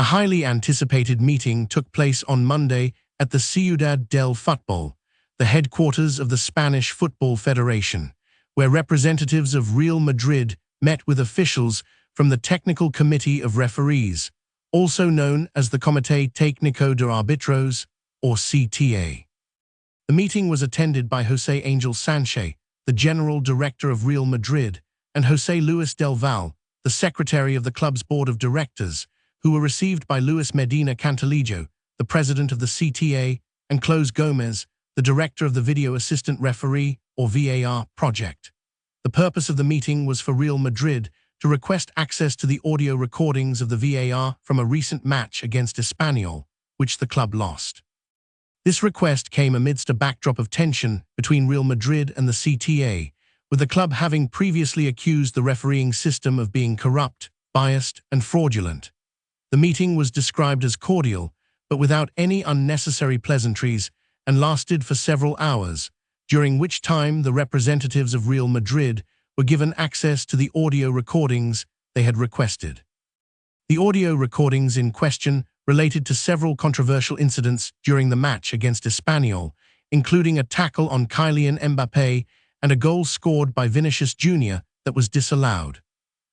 A highly anticipated meeting took place on Monday at the Ciudad del Fútbol, the headquarters of the Spanish Football Federation, where representatives of Real Madrid met with officials from the Technical Committee of Referees, also known as the Comité Técnico de Árbitros, or CTA. The meeting was attended by José Ángel Sánchez, the General Director of Real Madrid, and José Luis del Valle, the Secretary of the club's Board of Directors, who were received by Luis Medina Cantalejo, the President of the CTA, and Clos Gomez, the Director of the Video Assistant Referee, or VAR, project. The purpose of the meeting was for Real Madrid to request access to the audio recordings of the VAR from a recent match against Espanyol, which the club lost. This request came amidst a backdrop of tension between Real Madrid and the CTA, with the club having previously accused the refereeing system of being corrupt, biased, and fraudulent. The meeting was described as cordial, but without any unnecessary pleasantries, and lasted for several hours, during which time the representatives of Real Madrid were given access to the audio recordings they had requested. The audio recordings in question related to several controversial incidents during the match against Espanyol, including a tackle on Kylian Mbappé and a goal scored by Vinicius Jr. that was disallowed.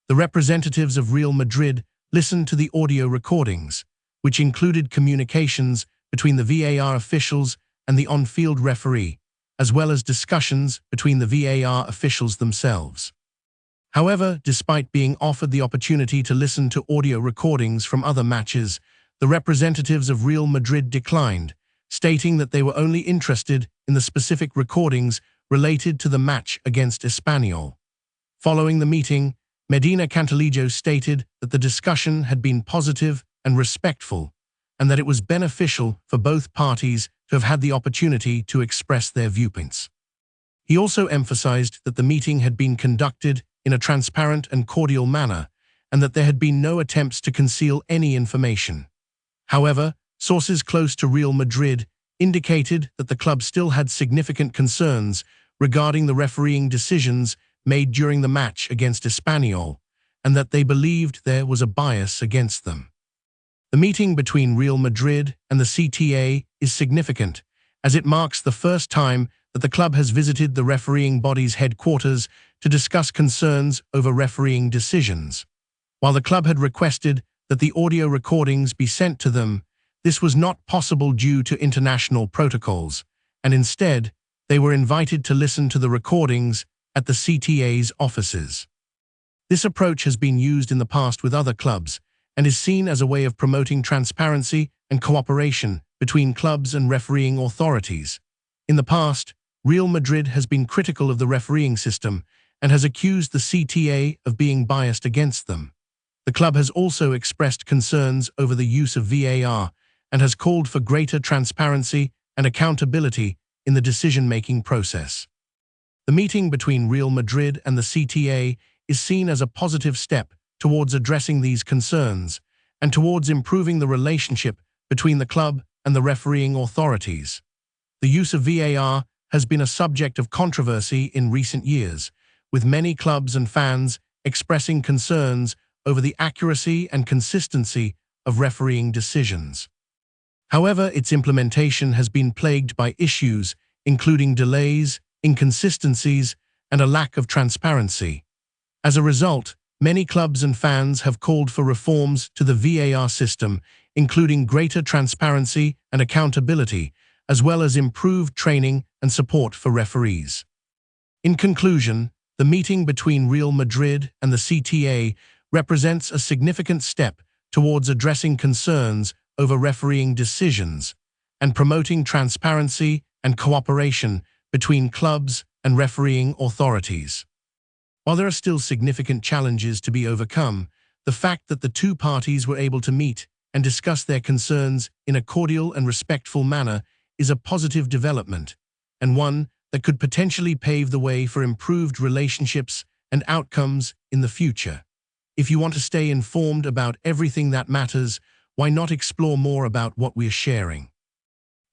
The representatives of Real Madrid listened to the audio recordings, which included communications between the VAR officials and the on-field referee, as well as discussions between the VAR officials themselves. However, despite being offered the opportunity to listen to audio recordings from other matches, the representatives of Real Madrid declined, stating that they were only interested in the specific recordings related to the match against Espanyol. Following the meeting, Medina Cantalejo stated that the discussion had been positive and respectful, and that it was beneficial for both parties to have had the opportunity to express their viewpoints. He also emphasized that the meeting had been conducted in a transparent and cordial manner, and that there had been no attempts to conceal any information. However, sources close to Real Madrid indicated that the club still had significant concerns regarding the refereeing decisions made during the match against Espanyol, and that they believed there was a bias against them. The meeting between Real Madrid and the CTA is significant, as it marks the first time that the club has visited the refereeing body's headquarters to discuss concerns over refereeing decisions. While the club had requested that the audio recordings be sent to them, this was not possible due to international protocols, and instead, they were invited to listen to the recordings at the CTA's offices. This approach has been used in the past with other clubs and is seen as a way of promoting transparency and cooperation between clubs and refereeing authorities. In the past, Real Madrid has been critical of the refereeing system and has accused the CTA of being biased against them. The club has also expressed concerns over the use of VAR and has called for greater transparency and accountability in the decision-making process. The meeting between Real Madrid and the CTA is seen as a positive step towards addressing these concerns and towards improving the relationship between the club and the refereeing authorities. The use of VAR has been a subject of controversy in recent years, with many clubs and fans expressing concerns over the accuracy and consistency of refereeing decisions. However, its implementation has been plagued by issues including delays, inconsistencies, and a lack of transparency. As a result, many clubs and fans have called for reforms to the VAR system, including greater transparency and accountability, as well as improved training and support for referees. In conclusion, the meeting between Real Madrid and the CTA represents a significant step towards addressing concerns over refereeing decisions and promoting transparency and cooperation between clubs and refereeing authorities. While there are still significant challenges to be overcome, the fact that the two parties were able to meet and discuss their concerns in a cordial and respectful manner is a positive development, and one that could potentially pave the way for improved relationships and outcomes in the future. If you want to stay informed about everything that matters, why not explore more about what we are sharing?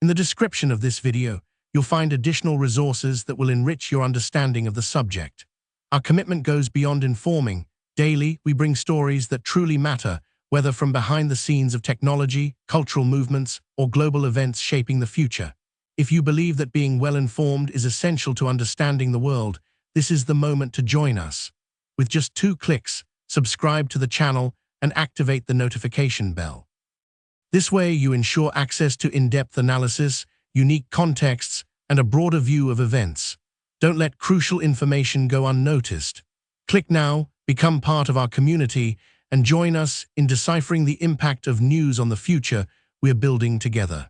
In the description of this video, you'll find additional resources that will enrich your understanding of the subject. Our commitment goes beyond informing. Daily, we bring stories that truly matter, whether from behind the scenes of technology, cultural movements, or global events shaping the future. If you believe that being well-informed is essential to understanding the world, this is the moment to join us. With just 2 clicks, subscribe to the channel and activate the notification bell. This way you ensure access to in-depth analysis, unique contexts, and a broader view of events. Don't let crucial information go unnoticed. Click now, become part of our community, and join us in deciphering the impact of news on the future we're building together.